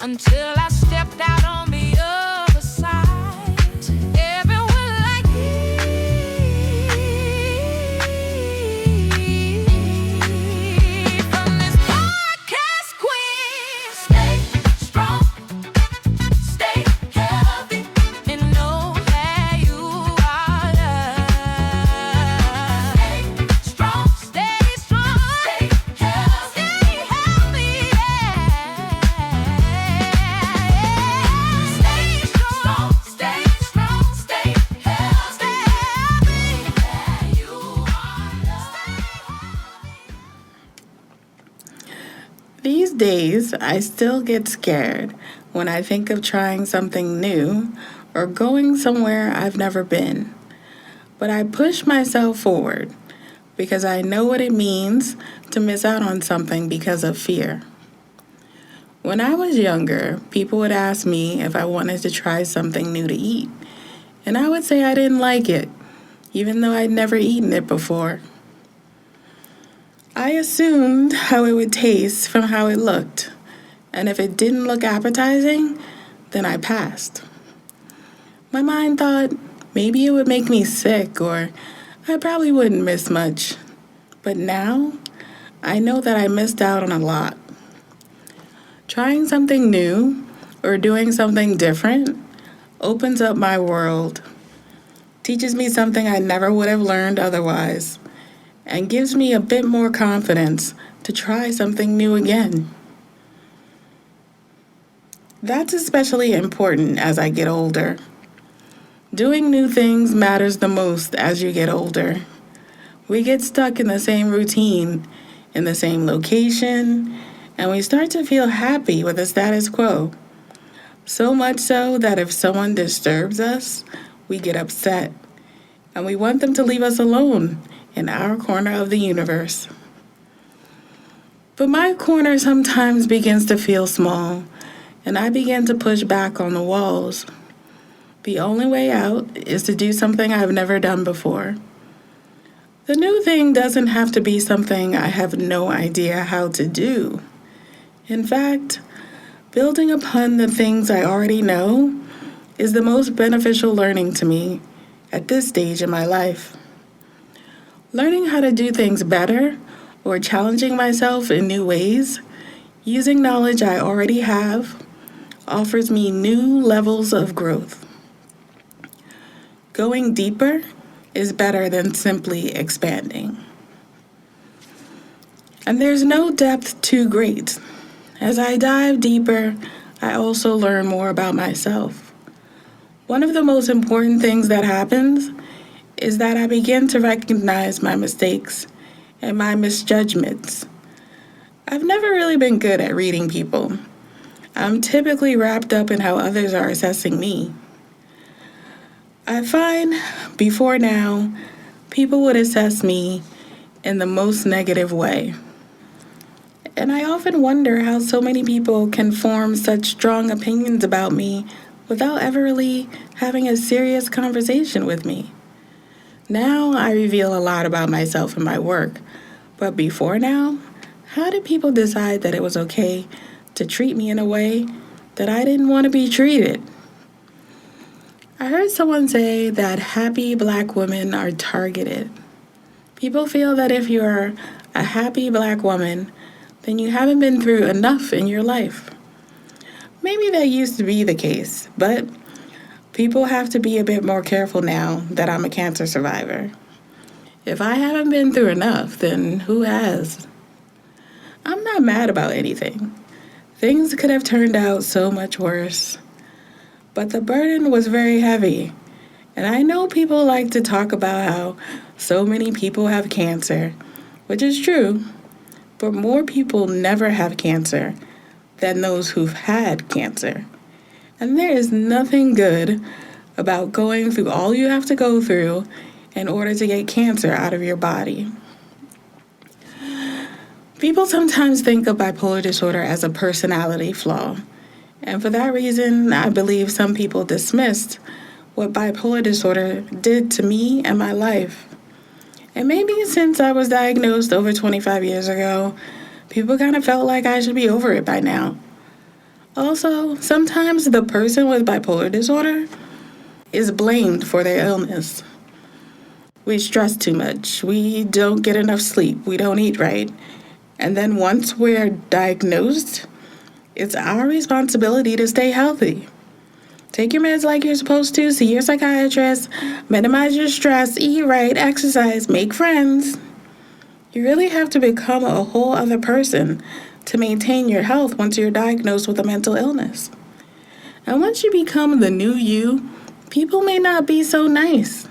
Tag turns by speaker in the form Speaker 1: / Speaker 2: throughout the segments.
Speaker 1: until I stepped out on the other side. Everyone like me from this podcast queen. Stay strong, stay healthy, and know that you are loved. Stay strong, stay healthy, yeah. Stay strong, stay healthy, that you are loved.
Speaker 2: These days, I still get scared when I think of trying something new or going somewhere I've never been. But I push myself forward because I know what it means to miss out on something because of fear. When I was younger, people would ask me if I wanted to try something new to eat, and I would say I didn't like it, even though I'd never eaten it before. I assumed how it would taste from how it looked, and if it didn't look appetizing, then I passed. My mind thought maybe it would make me sick or I probably wouldn't miss much. But now, I know that I missed out on a lot. Trying something new or doing something different opens up my world, teaches me something I never would have learned otherwise, and gives me a bit more confidence to try something new again. That's especially important as I get older. Doing new things matters the most as you get older. We get stuck in the same routine, in the same location, and we start to feel happy with the status quo. So much so that if someone disturbs us, we get upset, and we want them to leave us alone in our corner of the universe. But my corner sometimes begins to feel small, and I begin to push back on the walls. The only way out is to do something I've never done before. The new thing doesn't have to be something I have no idea how to do. In fact, building upon the things I already know is the most beneficial learning to me at this stage in my life. Learning how to do things better or challenging myself in new ways, using knowledge I already have, offers me new levels of growth. Going deeper is better than simply expanding. And there's no depth too great. As I dive deeper, I also learn more about myself. One of the most important things that happens is that I begin to recognize my mistakes and my misjudgments. I've never really been good at reading people. I'm typically wrapped up in how others are assessing me. I find before now, people would assess me in the most negative way. And I often wonder how so many people can form such strong opinions about me without ever really having a serious conversation with me. Now I reveal a lot about myself and my work, but before now, how did people decide that it was okay to treat me in a way that I didn't want to be treated? I heard someone say that happy Black women are targeted. People feel that if you're a happy Black woman, then you haven't been through enough in your life. Maybe that used to be the case, but people have to be a bit more careful now that I'm a cancer survivor. If I haven't been through enough, then who has? I'm not mad about anything. Things could have turned out so much worse. But the burden was very heavy. And I know people like to talk about how so many people have cancer, which is true, but more people never have cancer than those who've had cancer. And there is nothing good about going through all you have to go through in order to get cancer out of your body. People sometimes think of bipolar disorder as a personality flaw. And for that reason, I believe some people dismissed what bipolar disorder did to me and my life. And maybe since I was diagnosed over 25 years ago, people kind of felt like I should be over it by now. Also, sometimes the person with bipolar disorder is blamed for their illness. We stress too much, we don't get enough sleep, we don't eat right. And then once we're diagnosed, it's our responsibility to stay healthy. Take your meds like you're supposed to, see your psychiatrist, minimize your stress, eat right, exercise, make friends. You really have to become a whole other person to maintain your health once you're diagnosed with a mental illness. And once you become the new you, people may not be so nice.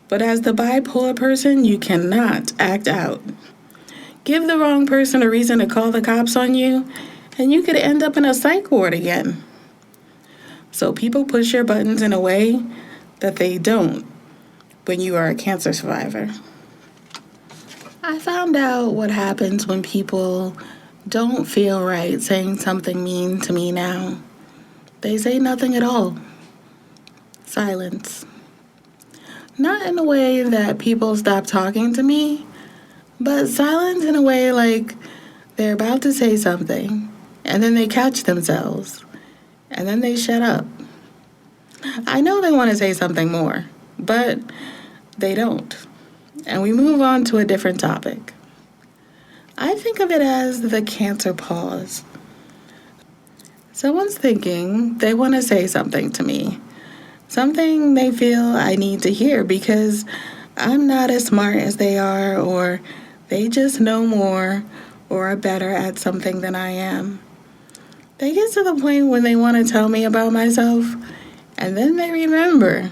Speaker 2: But as the bipolar person, you cannot act out. Give the wrong person a reason to call the cops on you, and you could end up in a psych ward again. So people push your buttons in a way that they don't when you are a cancer survivor. I found out what happens when people don't feel right saying something mean to me now. They say nothing at all. Silence. Not in a way that people stop talking to me, but silence in a way like they're about to say something, and then they catch themselves, and then they shut up. I know they want to say something more, but they don't. And we move on to a different topic. I think of it as the cancer pause. Someone's thinking they want to say something to me, something they feel I need to hear because I'm not as smart as they are, or they just know more or are better at something than I am. They get to the point when they want to tell me about myself, and then they remember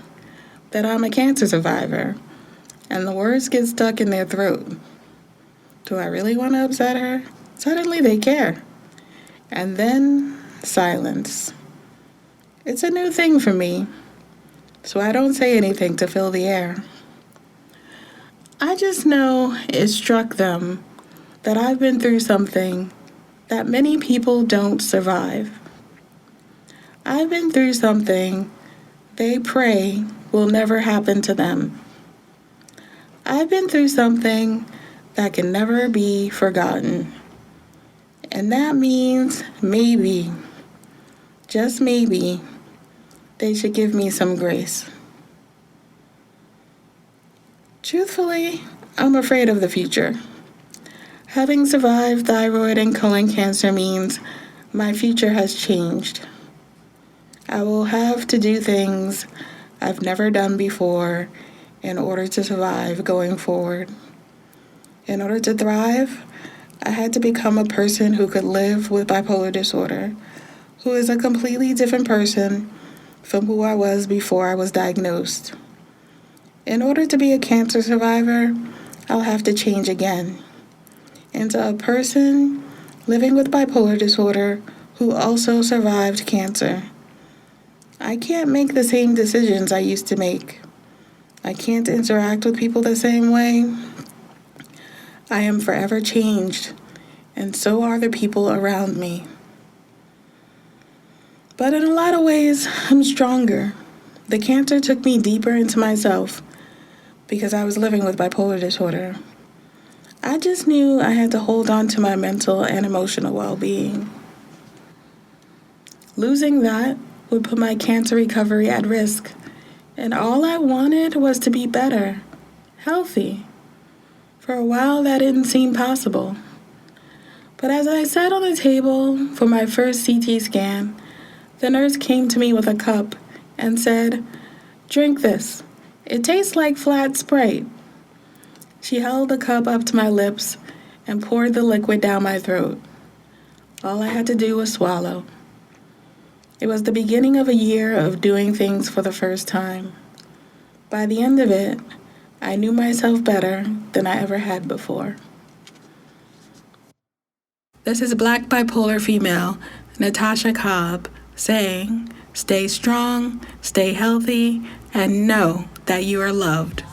Speaker 2: that I'm a cancer survivor, and the words get stuck in their throat. Do I really want to upset her? Suddenly they care. And then silence. It's a new thing for me, so I don't say anything to fill the air. I just know it struck them that I've been through something that many people don't survive. I've been through something they pray will never happen to them. I've been through something that can never be forgotten. And that means maybe, just maybe, they should give me some grace. Truthfully, I'm afraid of the future. Having survived thyroid and colon cancer means my future has changed. I will have to do things I've never done before in order to survive going forward. In order to thrive, I had to become a person who could live with bipolar disorder, who is a completely different person from who I was before I was diagnosed. In order to be a cancer survivor, I'll have to change again into a person living with bipolar disorder who also survived cancer. I can't make the same decisions I used to make. I can't interact with people the same way. I am forever changed, and so are the people around me. But in a lot of ways, I'm stronger. The cancer took me deeper into myself because I was living with bipolar disorder. I just knew I had to hold on to my mental and emotional well-being. Losing that would put my cancer recovery at risk, and all I wanted was to be better, healthy. For a while, that didn't seem possible. But as I sat on the table for my first CT scan, the nurse came to me with a cup and said, "Drink this. It tastes like flat Sprite." She held the cup up to my lips and poured the liquid down my throat. All I had to do was swallow. It was the beginning of a year of doing things for the first time. By the end of it, I knew myself better than I ever had before. This is Black bipolar female Natasha Cobb saying, stay strong, stay healthy, and know that you are loved.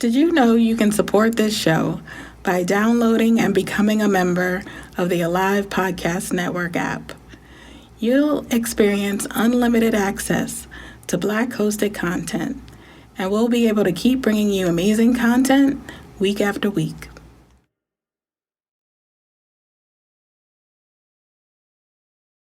Speaker 2: Did you know you can support this show by downloading and becoming a member of the Alive Podcast Network app? You'll experience unlimited access to Black hosted content, and we'll be able to keep bringing you amazing content week after week.